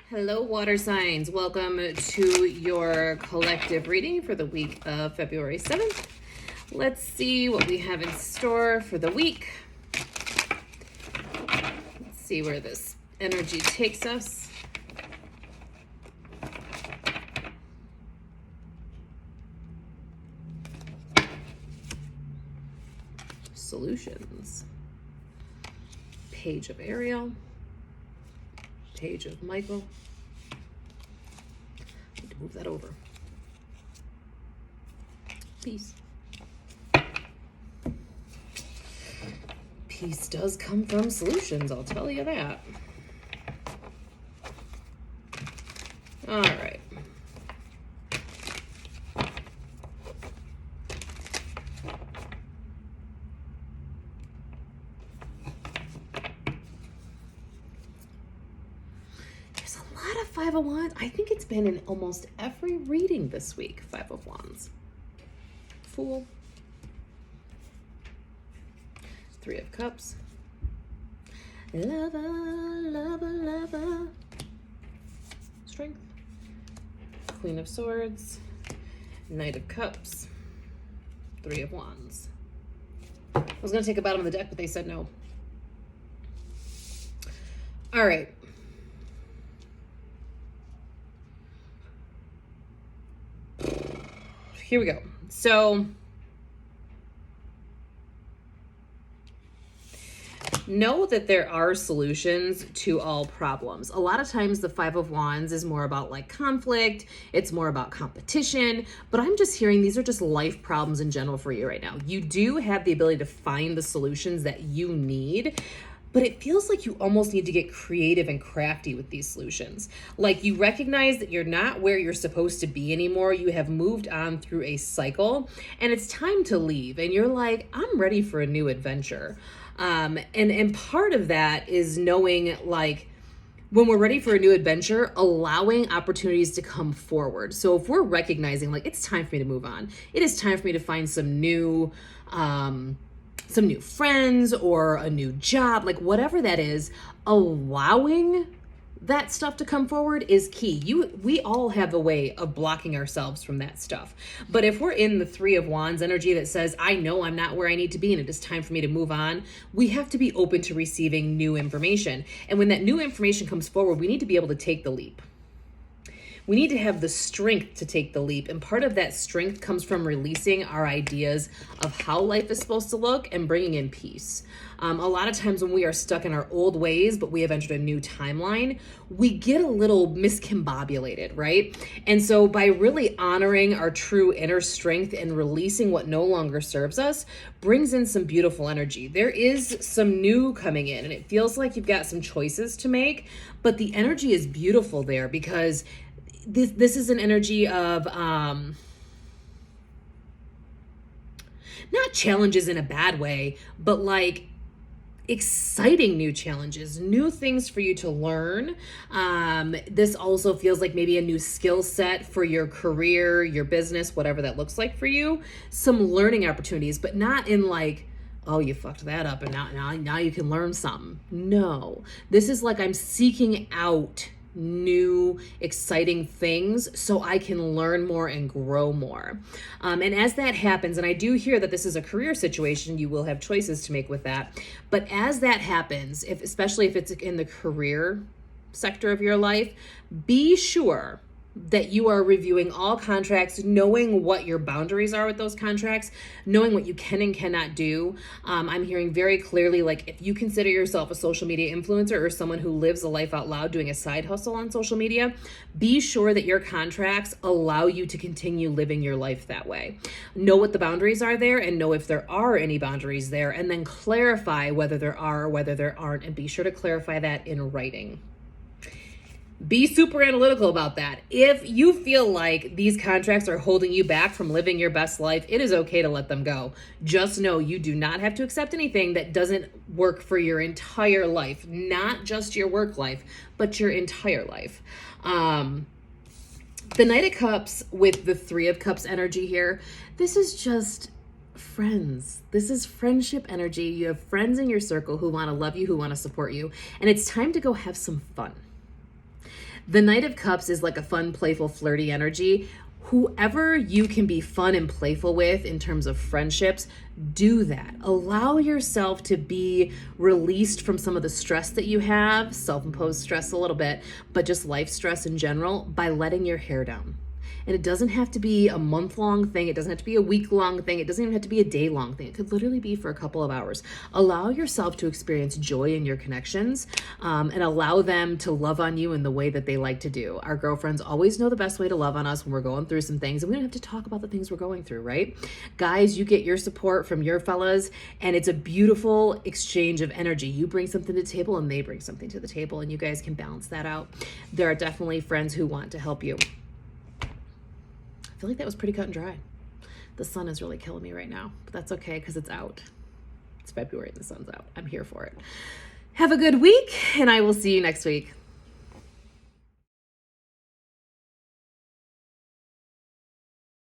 Hello, water signs. Welcome to your collective reading for the week of February 7th. Let's see what we have in store for the week. Let's see where this energy takes us. Solutions. Page of Ariel. Page of Michael. Need to move that over. Peace. Peace does come from solutions, I'll tell you that. All right. Five of Wands. I think it's been in almost every reading this week. Five of Wands. Fool. Three of Cups. Lover, lover, lover. Strength. Queen of Swords. Knight of Cups. Three of Wands. I was going to take a bottom of the deck, but they said no. All right. Here we go. So know that there are solutions to all problems. A lot of times the Five of Wands is more about like conflict. It's more about competition, but I'm just hearing these are just life problems in general for you right now. You do have the ability to find the solutions that you need, but it feels like you almost need to get creative and crafty with these solutions. Like you recognize that you're not where you're supposed to be anymore. You have moved on through a cycle and it's time to leave. And you're like, I'm ready for a new adventure. And part of that is knowing like, when we're ready for a new adventure, allowing opportunities to come forward. So if we're recognizing like, it's time for me to move on. It is time for me to find some new friends or a new job, like whatever that is, allowing that stuff to come forward is key. We all have a way of blocking ourselves from that stuff. But if we're in the Three of Wands energy that says, I know I'm not where I need to be and it is time for me to move on, we have to be open to receiving new information. And when that new information comes forward, we need to be able to take the leap. We need to have the strength to take the leap. And part of that strength comes from releasing our ideas of how life is supposed to look and bringing in peace. A lot of times when we are stuck in our old ways, but we have entered a new timeline, we get a little miscombobulated, right? And so by really honoring our true inner strength and releasing what no longer serves us, brings in some beautiful energy. There is some new coming in and it feels like you've got some choices to make, but the energy is beautiful there because this is an energy of not challenges in a bad way, but like exciting new challenges, new things for you to learn. This also feels like maybe a new skill set for your career, your business, whatever that looks like for you. Some learning opportunities, but not in like, oh, you fucked that up and now you can learn something. No, this is like I'm seeking out new exciting things so I can learn more and grow more. And as that happens, and I do hear that this is a career situation, you will have choices to make with that. But as that happens, especially if it's in the career sector of your life, be sure that you are reviewing all contracts, knowing what your boundaries are with those contracts, knowing what you can and cannot do. I'm hearing very clearly, like if you consider yourself a social media influencer or someone who lives a life out loud doing a side hustle on social media, be sure that your contracts allow you to continue living your life that way. Know what the boundaries are there and know if there are any boundaries there, and then clarify whether there are or whether there aren't, and be sure to clarify that in writing. Be super analytical about that. If you feel like these contracts are holding you back from living your best life, it is okay to let them go. Just know you do not have to accept anything that doesn't work for your entire life, not just your work life, but your entire life. The Knight of Cups with the Three of Cups energy here, this is just friends. This is friendship energy. You have friends in your circle who want to love you, who want to support you, and it's time to go have some fun. The Knight of Cups is like a fun, playful, flirty energy. Whoever you can be fun and playful with in terms of friendships, do that. Allow yourself to be released from some of the stress that you have, self-imposed stress a little bit, but just life stress in general, by letting your hair down. And it doesn't have to be a month-long thing. It doesn't have to be a week-long thing. It doesn't even have to be a day-long thing. It could literally be for a couple of hours. Allow yourself to experience joy in your connections, and allow them to love on you in the way that they like to do. Our girlfriends always know the best way to love on us when we're going through some things, and we don't have to talk about the things we're going through, right? Guys, you get your support from your fellas, and it's a beautiful exchange of energy. You bring something to the table, and they bring something to the table, and you guys can balance that out. There are definitely friends who want to help you. I feel like that was pretty cut and dry. The sun is really killing me right now, but that's okay because it's out. It's February and the sun's out. I'm here for it. Have a good week, and I will see you next week.